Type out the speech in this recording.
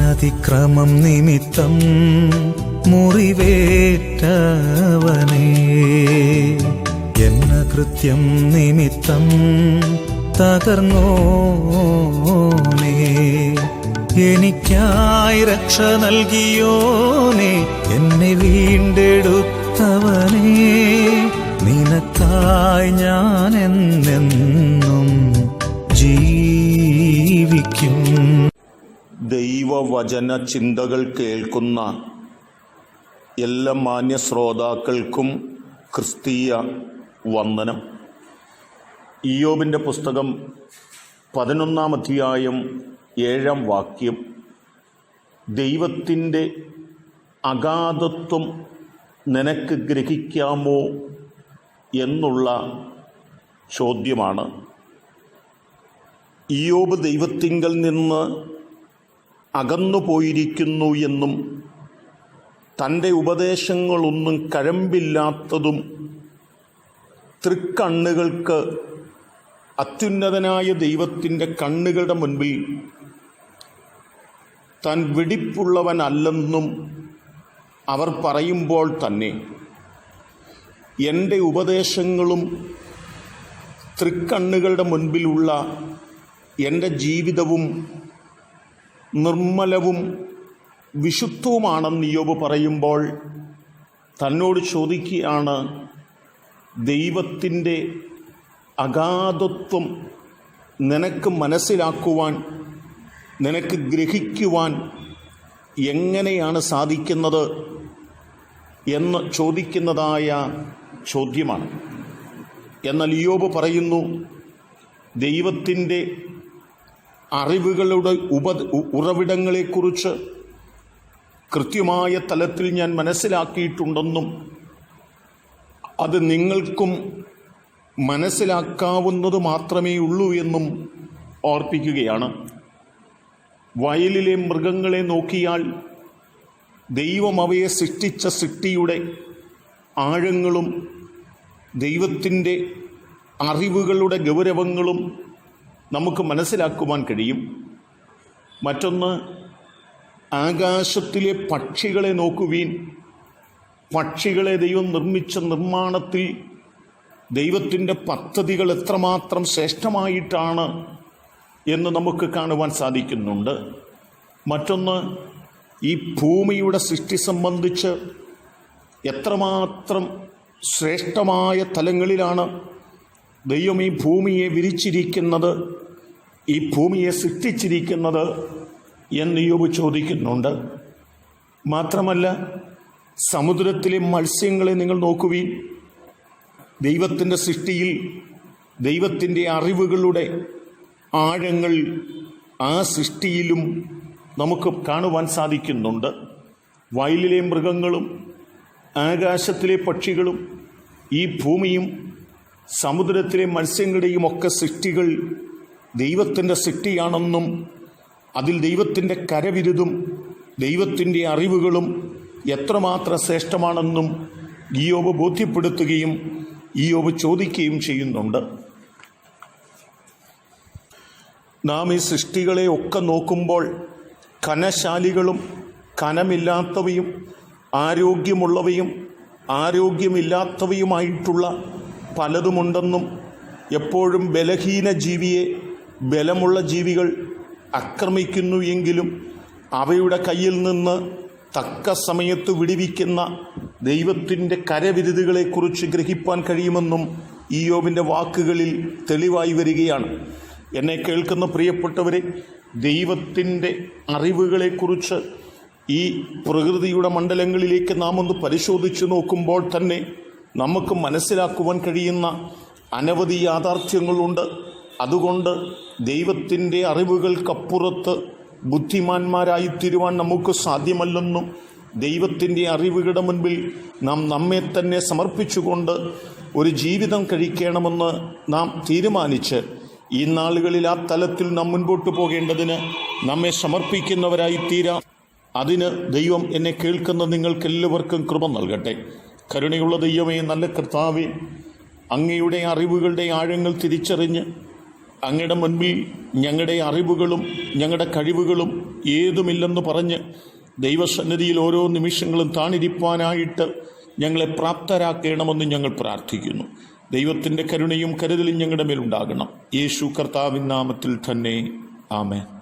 എന്നതിക്രമം നിമിത്തം മുറിവേറ്റവനേ, എന്ന കൃത്യം നിമിത്തം തകർന്നോനേ, എനിക്കായി രക്ഷ നൽകിയോനേ, എന്നെ വീണ്ടെടുത്തവനേ, നിനക്കായി ഞാൻ എന്നെന്നും ജീവിക്കും. ദൈവവചന ചിന്തകൾ കേൾക്കുന്ന എല്ലാ മാന്യ ശ്രോതാക്കൾക്കും ക്രിസ്തീയ വന്ദനം. ഇയ്യോബിൻ്റെ പുസ്തകം 11-ാം അധ്യായം 7-ാം വാക്യം, ദൈവത്തിൻ്റെ അഗാധത്വം നിനക്ക് ഗ്രഹിക്കാമോ എന്നുള്ള ചോദ്യമാണ്. ഇയ്യോബ് ദൈവത്തിങ്കൽ നിന്ന് അകന്നു പോയിരിക്കുന്നു എന്നും തൻ്റെ ഉപദേശങ്ങളൊന്നും കഴമ്പില്ലാത്തതും തൃക്കണ്ണുകൾക്ക് അത്യുന്നതനായ ദൈവത്തിൻ്റെ കണ്ണുകളുടെ മുൻപിൽ താൻ വെടിപ്പുള്ളവനല്ലെന്നും അവർ പറയുമ്പോൾ തന്നെ എൻ്റെ ഉപദേശങ്ങളും തൃക്കണ്ണുകളുടെ മുൻപിലുള്ള എൻ്റെ ജീവിതവും നിർമ്മലവും വിശുദ്ധവുമാണെന്ന് ഇയ്യോബ് പറയുമ്പോൾ തന്നോട് ചോദിക്കുകയാണ്, ദൈവത്തിൻ്റെ അഗാധത്വം നിനക്ക് മനസ്സിലാക്കുവാൻ, നിനക്ക് ഗ്രഹിക്കുവാൻ എങ്ങനെയാണ് സാധിക്കുന്നത് എന്ന് ചോദിക്കുന്നതായ ചോദ്യമാണ്. എന്നാൽ ഇയ്യോബ് പറയുന്നു, ദൈവത്തിൻ്റെ അറിവുകളുടെ ഉറവിടങ്ങളെക്കുറിച്ച് കൃത്യമായ തലത്തിൽ ഞാൻ മനസ്സിലാക്കിയിട്ടുണ്ടെന്നും അത് നിങ്ങൾക്കും മനസ്സിലാക്കാവുന്നത് മാത്രമേ ഉള്ളൂ എന്നും ഓർപ്പിക്കുകയാണ്. വയലിലെ മൃഗങ്ങളെ നോക്കിയാൽ ദൈവം അവയെ സൃഷ്ടിച്ച സൃഷ്ടിയുടെ ആഴങ്ങളും ദൈവത്തിൻ്റെ അറിവുകളുടെ ഗൗരവങ്ങളും നമുക്ക് മനസ്സിലാക്കുവാൻ കഴിയും. മറ്റൊന്ന്, ആകാശത്തിലെ പക്ഷികളെ നോക്കുവീൻ. പക്ഷികളെ ദൈവം നിർമ്മിച്ച നിർമ്മാണത്തിൽ ദൈവത്തിൻ്റെ പദ്ധതികൾ എത്രമാത്രം ശ്രേഷ്ഠമായിട്ടാണ് എന്ന് നമുക്ക് കാണുവാൻ സാധിക്കുന്നുണ്ട്. മറ്റൊന്ന്, ഈ ഭൂമിയുടെ സൃഷ്ടി സംബന്ധിച്ച് എത്രമാത്രം ശ്രേഷ്ഠമായ തലങ്ങളിലാണ് ദൈവം ഈ ഭൂമിയെ വിരിച്ചിരിക്കുന്നത്, ഈ ഭൂമിയെ സൃഷ്ടിച്ചിരിക്കുന്നത് എന്ന് ഇയ്യോബ് ചോദിക്കുന്നുണ്ട്. മാത്രമല്ല, സമുദ്രത്തിലെ മത്സ്യങ്ങളെ നിങ്ങൾ നോക്കുവീൻ. ദൈവത്തിൻ്റെ സൃഷ്ടിയിൽ ദൈവത്തിൻ്റെ അറിവുകളുടെ ആഴങ്ങൾ ആ സൃഷ്ടിയിലും നമുക്ക് കാണുവാൻ സാധിക്കുന്നുണ്ട്. വയലിലെ മൃഗങ്ങളും ആകാശത്തിലെ പക്ഷികളും ഈ ഭൂമിയും സമുദ്രത്തിലെ മത്സ്യങ്ങളുടെയും ഒക്കെ സൃഷ്ടികൾ ദൈവത്തിൻ്റെ സൃഷ്ടിയാണെന്നും അതിൽ ദൈവത്തിൻ്റെ കരവിരുതും ദൈവത്തിൻ്റെ അറിവുകളും എത്രമാത്രം ശ്രേഷ്ഠമാണെന്നും ഇയ്യോബ് ബോധ്യപ്പെടുത്തുകയും ഇയ്യോബ് ചോദിക്കുകയും ചെയ്യുന്നുണ്ട്. നാം ഈ സൃഷ്ടികളെ ഒക്കെ നോക്കുമ്പോൾ കനശാലികളും കനമില്ലാത്തവയും ആരോഗ്യമുള്ളവയും ആരോഗ്യമില്ലാത്തവയുമായിട്ടുള്ള പലതുമുണ്ടെന്നും എപ്പോഴും ബലഹീന ജീവിയെ ബലമുള്ള ജീവികൾ ആക്രമിക്കുന്നു എങ്കിലും അവയുടെ കയ്യിൽ നിന്ന് തക്ക സമയത്ത് വിടുവിക്കുന്ന ദൈവത്തിൻ്റെ കരവിരുതുകളെക്കുറിച്ച് ഗ്രഹിപ്പാൻ കഴിയുമെന്നും ഇയ്യോബിൻ്റെ വാക്കുകളിൽ തെളിവായി വരികയാണ്. എന്നെ കേൾക്കുന്ന പ്രിയപ്പെട്ടവരെ, ദൈവത്തിൻ്റെ അറിവുകളെക്കുറിച്ച് ഈ പ്രകൃതിയുടെ മണ്ഡലങ്ങളിലേക്ക് നാം ഒന്ന് പരിശോധിച്ച് നോക്കുമ്പോൾ തന്നെ നമുക്ക് മനസ്സിലാക്കുവാൻ കഴിയുന്ന അനവധി യാഥാർത്ഥ്യങ്ങളുണ്ട്. അതുകൊണ്ട് ദൈവത്തിൻ്റെ അറിവുകൾക്കപ്പുറത്ത് ബുദ്ധിമാന്മാരായിത്തീരുവാൻ നമുക്ക് സാധ്യമല്ലെന്നും ദൈവത്തിൻ്റെ അറിവുകളുടെ മുൻപിൽ നാം നമ്മെ തന്നെ സമർപ്പിച്ചുകൊണ്ട് ഒരു ജീവിതം കഴിക്കണമെന്ന് നാം തീരുമാനിച്ച് ഈ നാളുകളിൽ ആ തലത്തിൽ നാം മുൻപോട്ട് പോകേണ്ടതിന് നമ്മെ സമർപ്പിക്കുന്നവരായിത്തീരാം. അതിന് ദൈവം എന്നെ കേൾക്കുന്ന നിങ്ങൾക്കെല്ലാവർക്കും കൃപ നൽകട്ടെ. കരുണയുള്ള ദൈവമേ, നല്ല കർത്താവേ, അങ്ങയുടെ അറിവുകളുടെ ആഴങ്ങൾ തിരിച്ചറിഞ്ഞ് അങ്ങയുടെ മുൻപിൽ ഞങ്ങളുടെ അറിവുകളും ഞങ്ങളുടെ കഴിവുകളും ഏതുമില്ലെന്ന് പറഞ്ഞ് ദൈവസന്നിധിയിൽ ഓരോ നിമിഷങ്ങളും താണിരിപ്പാനായിട്ട് ഞങ്ങളെ പ്രാപ്തരാക്കണമെന്ന് ഞങ്ങൾ പ്രാർത്ഥിക്കുന്നു. ദൈവത്തിൻ്റെ കരുണയും കരുതലും ഞങ്ങളുടെ മേലുണ്ടാകണം. യേശു കർത്താവിൻ നാമത്തിൽ തന്നെ. ആമേൻ.